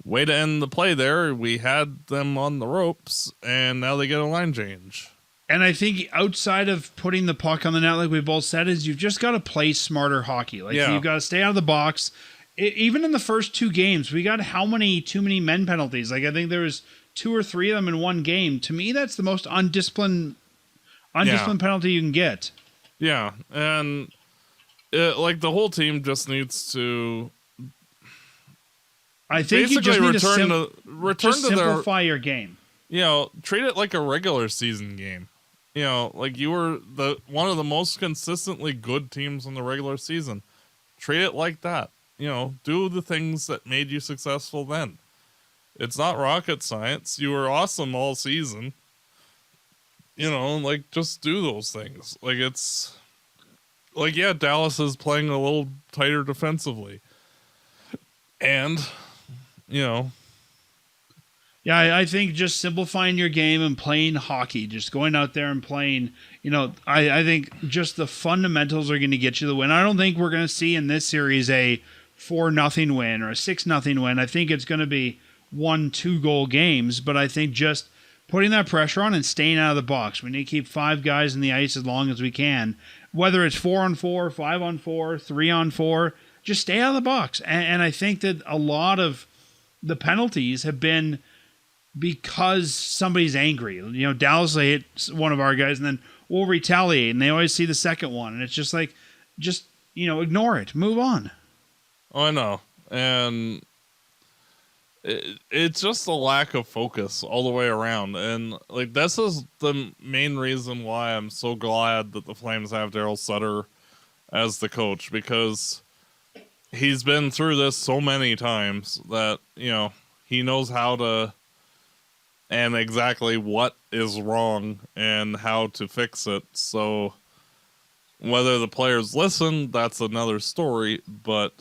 Way to end the play there. We had them on the ropes, and now they get a line change. And I think outside of putting the puck on the net, like we both said, is you've just got to play smarter hockey. You've got to stay out of the box. Even in the first 2 games, we got too many men penalties. I think there was 2 or 3 of them in one game. To me, that's the most undisciplined penalty you can get. Yeah, and like the whole team just needs to. I think you just need return to simplify your game. Treat it like a regular season game. Like you were one of the most consistently good teams in the regular season. Treat it like that. Do the things that made you successful then. It's not rocket science. You were awesome all season. Like just do those things. Like it's like, yeah, Dallas is playing a little tighter defensively. And, Yeah, I think just simplifying your game and playing hockey, just going out there and playing, I think just the fundamentals are going to get you the win. I don't think we're going to see in this series a 4-0 win or a 6-0 win. I think it's going to be 1-2 goal games, but I think just putting that pressure on and staying out of the box. We need to keep 5 guys in the ice as long as we can, whether it's 4-on-4, 5-on-4, 3-on-4, just stay out of the box. And I think that a lot of the penalties have been because somebody's angry. Dallas will hit one of our guys and then we'll retaliate, and they always see the second one, and it's just like, ignore it, move on. Oh, I know. And it's just a lack of focus all the way around. And like, this is the main reason why I'm so glad that the Flames have Daryl Sutter as the coach, because he's been through this so many times that, he knows how to and exactly what is wrong and how to fix it. So whether the players listen, that's another story, but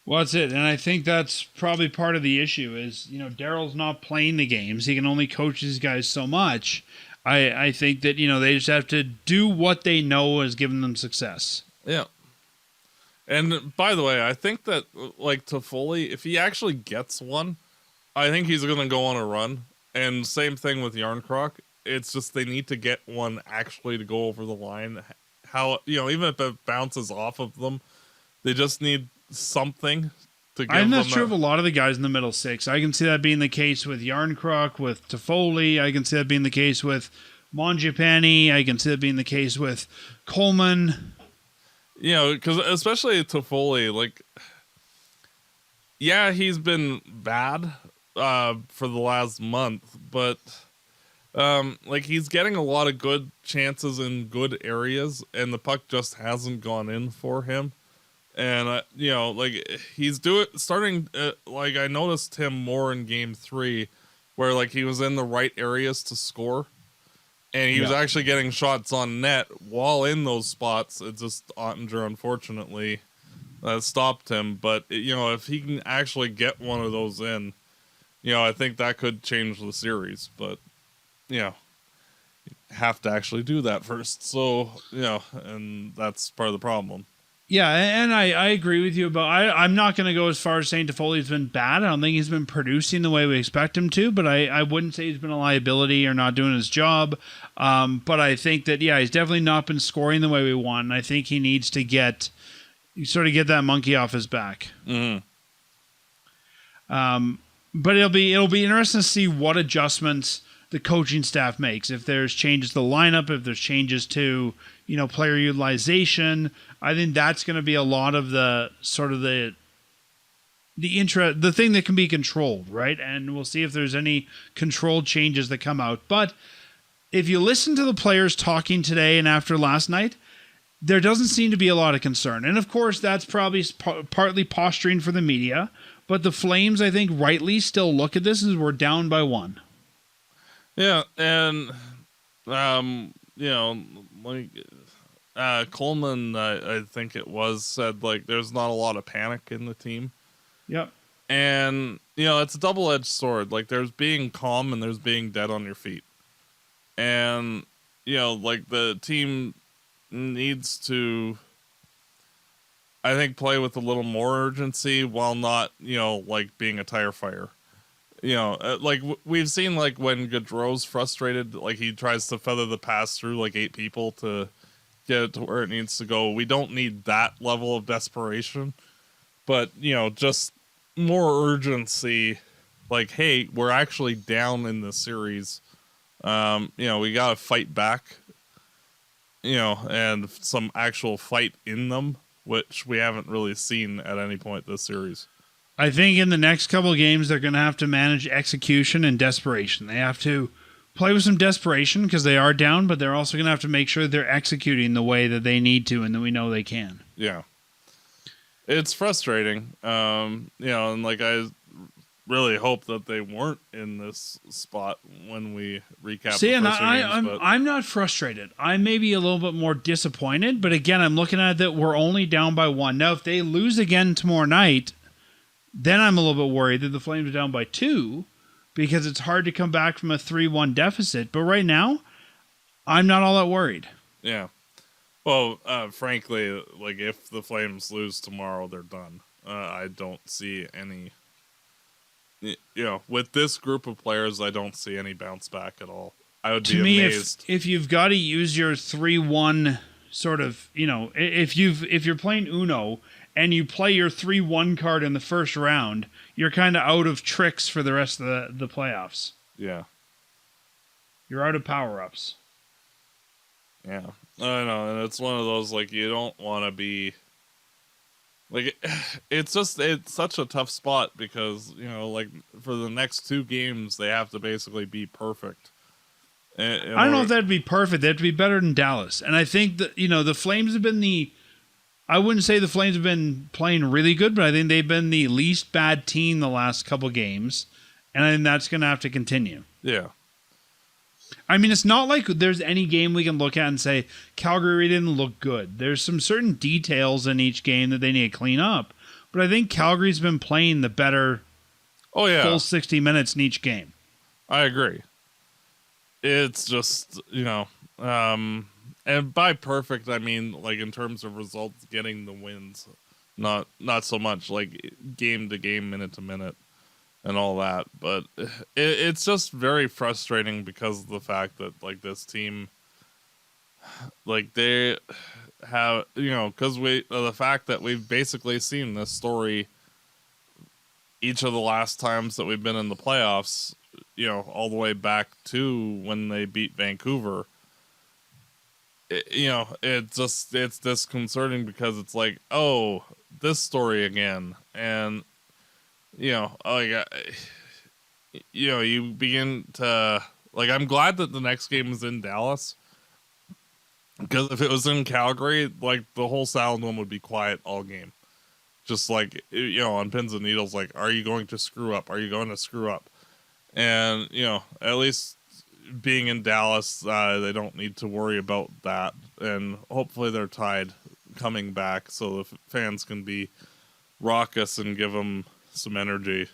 well, that's it. And I think that's probably part of the issue is, Daryl's not playing the games. He can only coach these guys so much. I think that, they just have to do what they know has given them success. Yeah. And by the way, I think that, like, Toffoli, if he actually gets one, I think he's going to go on a run. And same thing with Yarncroc. It's just they need to get one actually to go over the line. How, even if it bounces off of them, they just need something to give them. That's true of a lot of the guys in the middle six. I can see that being the case with Yarncroc, with Toffoli. I can see that being the case with Mangiapane. I can see that being the case with Coleman. Because especially Toffoli, like, yeah, he's been bad for the last month, but like, he's getting a lot of good chances in good areas, and the puck just hasn't gone in for him. And like, he's starting. Like, I noticed him more in Game 3, where like he was in the right areas to score, and he was actually getting shots on net while in those spots. It's just Ottinger, unfortunately, that stopped him. But if he can actually get one of those in, I think that could change the series. But you have to actually do that first. So and that's part of the problem. Yeah, and I agree with you about. I'm not going to go as far as saying Toffoli's been bad. I don't think he's been producing the way we expect him to, but I wouldn't say he's been a liability or not doing his job. But I think that, he's definitely not been scoring the way we want, and I think he needs to get that monkey off his back. Mm-hmm. But it'll be interesting to see what adjustments the coaching staff makes. If there's changes to the lineup, if there's changes to player utilization, I think that's going to be a lot of the sort of the thing that can be controlled, right? And we'll see if there's any controlled changes that come out. But if you listen to the players talking today and after last night, there doesn't seem to be a lot of concern. And of course, that's probably partly posturing for the media. But the Flames, I think, rightly still look at this as we're down by 1. Yeah, and like Coleman, I think it was, said like there's not a lot of panic in the team. Yep. And it's a double-edged sword. Like, there's being calm and there's being dead on your feet. And like, the team needs to, I think, play with a little more urgency while not like being a tire fire. Like, we've seen, like, when Gaudreau's frustrated, like, he tries to feather the pass through like 8 people to get it to where it needs to go. We don't need that level of desperation, but just more urgency like, hey, we're actually down in this series. We got to fight back, and some actual fight in them, which we haven't really seen at any point this series. I think in the next couple of games, they're going to have to manage execution and desperation. They have to play with some desperation because they are down, but they're also going to have to make sure they're executing the way that they need to and that we know they can. Yeah. It's frustrating. And like I really hope that they weren't in this spot when we recap See, the and first two games, I'm not frustrated. I may be a little bit more disappointed, but again, I'm looking at it that we're only down by 1. Now, if they lose again tomorrow night, then I'm a little bit worried that the Flames are down by 2 because it's hard to come back from a 3-1 deficit. But right now, I'm not all that worried. Yeah. Well, frankly, like if the Flames lose tomorrow, they're done. I don't see any, with this group of players, I don't see any bounce back at all. I would be amazed. If you've got to use your 3-1 sort of, if you're playing Uno and you play your 3-1 card in the first round, you're kind of out of tricks for the rest of the playoffs. Yeah. You're out of power-ups. Yeah. I know, and it's one of those, like, you don't want to be... Like, it's such a tough spot because, like, for the next 2 games, they have to basically be perfect. I don't know if that'd be perfect. They have to be better than Dallas. And I think that, the Flames have been I wouldn't say the Flames have been playing really good, but I think they've been the least bad team the last couple games. And I think that's going to have to continue. Yeah. I mean, it's not like there's any game we can look at and say, Calgary didn't look good. There's some certain details in each game that they need to clean up. But I think Calgary's been playing the better full 60 minutes in each game. I agree. It's just, and by perfect, I mean, like, in terms of results, getting the wins. Not so much, like, game to game, minute to minute, and all that. But it's just very frustrating because of the fact that, like, this team, like, they have, because the fact that we've basically seen this story each of the last times that we've been in the playoffs, all the way back to when they beat Vancouver. It's disconcerting because it's like, oh, this story again. And, you begin to, like, I'm glad that the next game is in Dallas. Because if it was in Calgary, like, the whole Saddle Dome would be quiet all game. Just like, on pins and needles, like, are you going to screw up? Are you going to screw up? And, at least being in Dallas, they don't need to worry about that. And hopefully they're tied coming back so the fans can be raucous and give them some energy.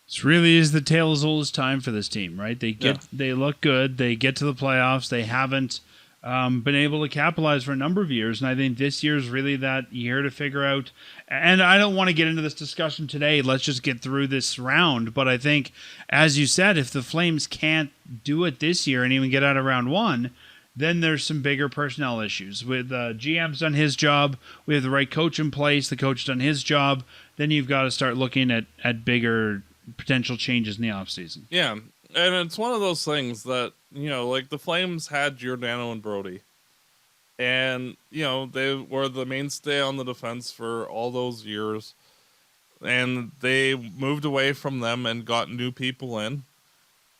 This really is the tale as old as time for this team, right? They look good. They get to the playoffs. They haven't been able to capitalize for a number of years. And I think this year is really that year to figure out. And I don't want to get into this discussion today. Let's just get through this round. But I think, as you said, if the Flames can't do it this year and even get out of round 1, then there's some bigger personnel issues. With GM's done his job, we have the right coach in place, the coach done his job, then you've got to start looking at bigger potential changes in the offseason. Yeah, and it's one of those things that, like the Flames had Giordano and Brody. And, they were the mainstay on the defense for all those years. And they moved away from them and got new people in.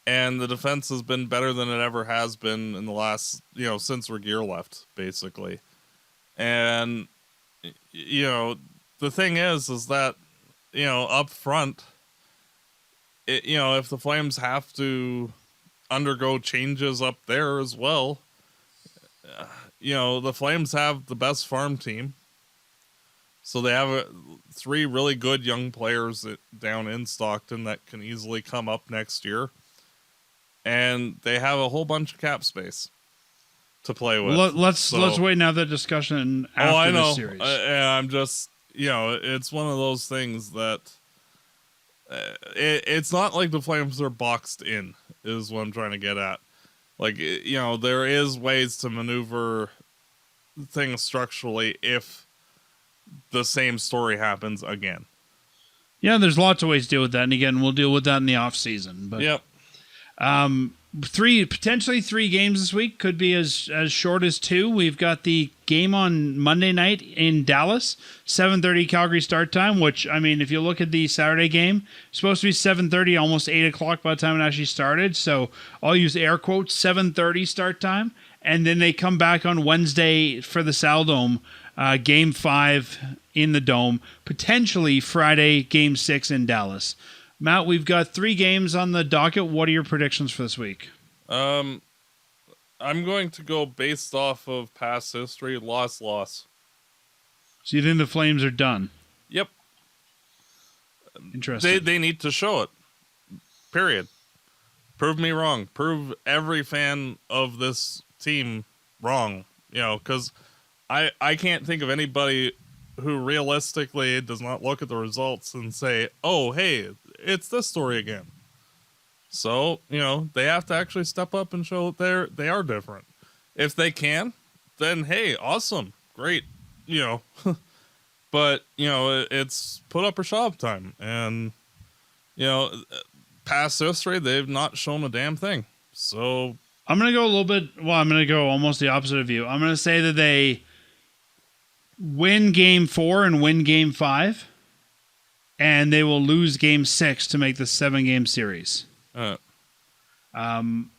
And the defense has been better than it ever has been in the last, since Regier left, basically. And, the thing is that, up front, if the Flames have to undergo changes up there as well, the Flames have the best farm team. So they have 3 really good young players down in Stockton that can easily come up next year. And they have a whole bunch of cap space to play with. Let's wait and have that discussion after this series. I'm just, it's one of those things that it's not like the Flames are boxed in, is what I'm trying to get at. Like, there is ways to maneuver things structurally if the same story happens again. Yeah, there's lots of ways to deal with that. And again, we'll deal with that in the off season. But Yep. potentially three games this week, could be as short as two. We've got the game on Monday night in Dallas, 7:30 Calgary start time, which, I mean, if you look at the Saturday game, it's supposed to be 7:30, almost 8 o'clock by the time it actually started. So I'll use air quotes, 7:30 start time. And then they come back on Wednesday for the Saladome, game 5 in the Dome, potentially Friday, game 6 in Dallas. Matt, we've got 3 games on the docket. What are your predictions for this week? I'm going to go based off of past history, loss. So you think the Flames are done? Yep. Interesting. They need to show it. Period. Prove me wrong. Prove every fan of this team wrong. Because I can't think of anybody who realistically does not look at the results and say, oh, hey, it's this story again. So, they have to actually step up and show they are different. If they can, then hey, awesome, great, But, it's put up or shut up time. And, past history, they've not shown a damn thing. So I'm going to go I'm going to go almost the opposite of you. I'm going to say that they win game 4 and win game 5, and they will lose game 6 to make the 7-game series. I'm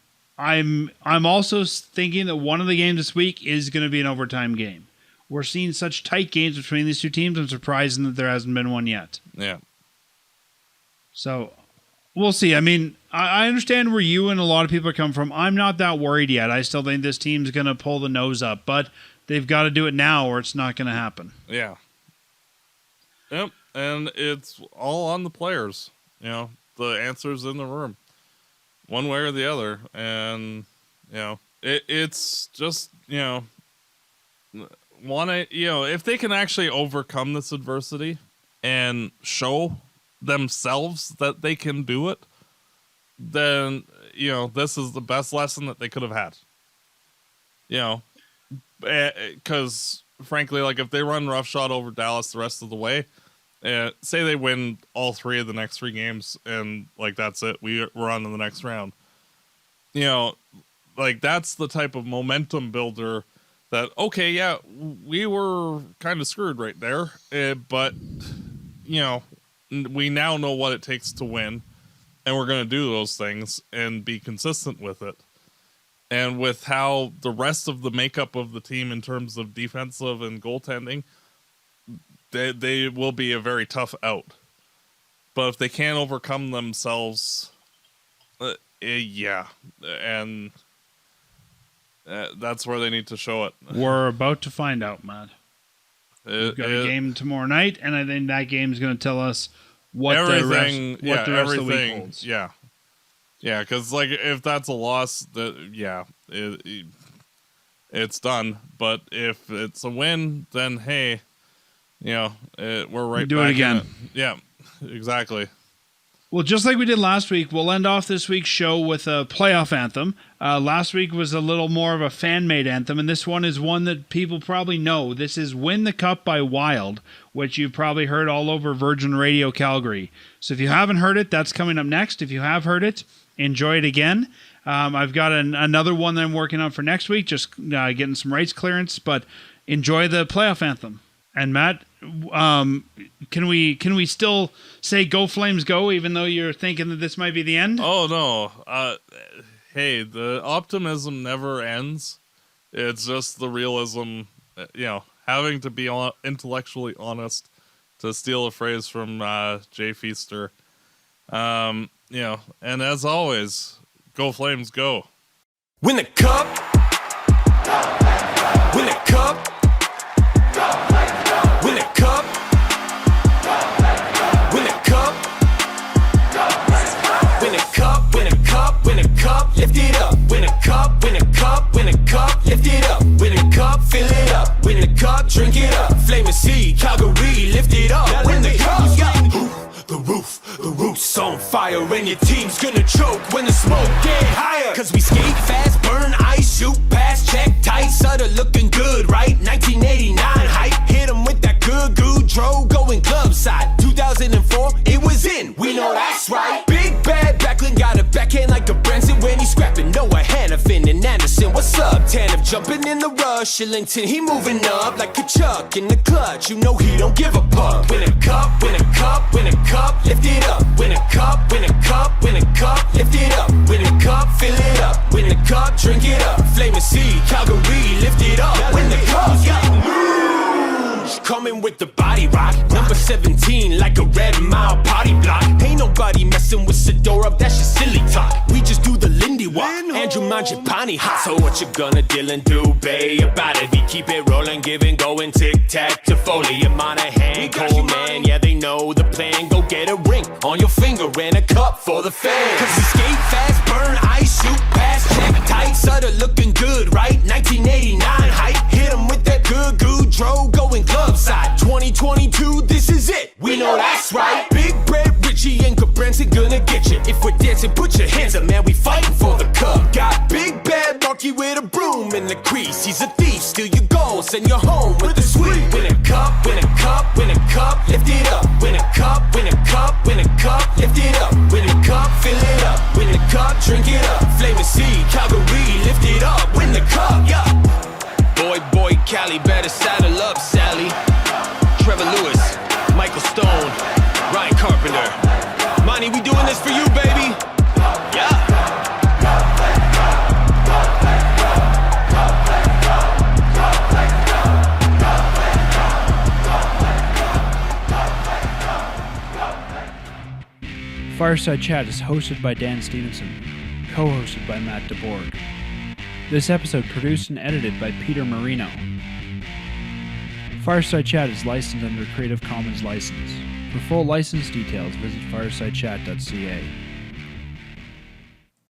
also thinking that one of the games this week is going to be an overtime game. We're seeing such tight games between these two teams. I'm surprised that there hasn't been one yet. Yeah. So we'll see. I mean, I understand where you and a lot of people are coming from. I'm not that worried yet. I still think this team's going to pull the nose up, but they've got to do it now or it's not going to happen. Yeah. Yep. And it's all on the players. The answer's in the room, one way or the other. And, it's just, if they can actually overcome this adversity and show themselves that they can do it, then, this is the best lesson that they could have had. Because, frankly, like, if they run roughshod over Dallas the rest of the way, say they win all 3 of the next 3 games, and, like, that's it, we're on to the next round. Like, that's the type of momentum builder that, okay, yeah, we were kind of screwed right there, but, we now know what it takes to win, and we're going to do those things and be consistent with it. And with how the rest of the makeup of the team in terms of defensive and goaltending, they will be a very tough out. But if they can't overcome themselves, yeah. And that's where they need to show it. We're about to find out, Matt. We've got a game tomorrow night, and I think that game is going to tell us what the rest of the week holds. Yeah. Yeah, because, like, if that's a loss, it's done. But if it's a win, then, hey, we're right do back it again. in it. Yeah, exactly. Well, just like we did last week, we'll end off this week's show with a playoff anthem. Last week was a little more of a fan-made anthem, and this one is one that people probably know. This is Win the Cup by Wild, which you've probably heard all over Virgin Radio Calgary. So if you haven't heard it, that's coming up next. If you have heard it, enjoy it again. I've got another one that I'm working on for next week, just getting some rights clearance, but enjoy the playoff anthem. And Matt, can we still say "Go Flames, go"? Even though you're thinking that this might be the end. Oh no! Hey, the optimism never ends. It's just the realism. Having to be intellectually honest, to steal a phrase from Jay Feaster. And as always, go Flames, go. Win the cup. Win the cup. Win the cup. Win the cup. Win the cup. Win the cup. Win the cup. Lift it up. Win the cup. Win the cup. Win the cup. Lift it up. Win the cup. Fill it up. Win the cup. Drink it up. Flame and sea. Calgary. Lift it up. Win the cup. The roof's on fire and your team's gonna choke when the smoke get higher. Cause we skate fast, burn ice, shoot pass, check tight, Sutter looking good, right? 1989 hype, hit 'em with that good goo, dro going club side. 2004, it Shillington, he moving up like a Chuck in the clutch. You know he don't give a fuck. Win a cup, win a cup, win a cup, lift it up. Win a cup, win a cup, win a cup, lift it up. Win a cup, fill it up. Win the cup, drink it up. Flame and sea, Calgary, lift it up. Win the cup, coming with the body rock. Number 17, like a Red Mile party block. Ain't nobody messing with Sedora, that's just silly talk. We just do the Lindy walk, Andrew Mangiapane hot. So what you gonna Dylan do, babe, about it? We keep it rolling, giving, going, tic-tac to Foley and Monahan. Cole, man, yeah, they know the plan. Go get a ring on your finger and a cup for the fans. Cause we skate fast, burn ice, shoot past, check tight. Sutter looking good, right? 1989 hype. Hit 'em with that good dro, going glove side. 2022, this is it. We know that's right. Big Brett, Richie, and Cabranson gonna get you. If we're dancing, put your hands up, man. We fighting for the cup. Got Big Bad Marky with a broom in the crease. He's a thief, steal your gold, send you home with the sweet. Win a cup, win a cup, win a cup, lift it up. Win a cup, win a cup, win a cup, lift it up. Win a cup, fill it up. Win a cup, drink it up. Flame and sea, Calgary, lift it up. Win the cup, yeah. Boy, Cali, better saddle up, Sally. Trevor Lewis, Michael Stone, Ryan Carpenter. Money, we doing this for you, baby. Yeah. Fireside Chat is hosted by Dan Stevenson, co-hosted by Matt DeBorg. This episode produced and edited by Peter Marino. Fireside Chat is licensed under Creative Commons license. For full license details, visit firesidechat.ca.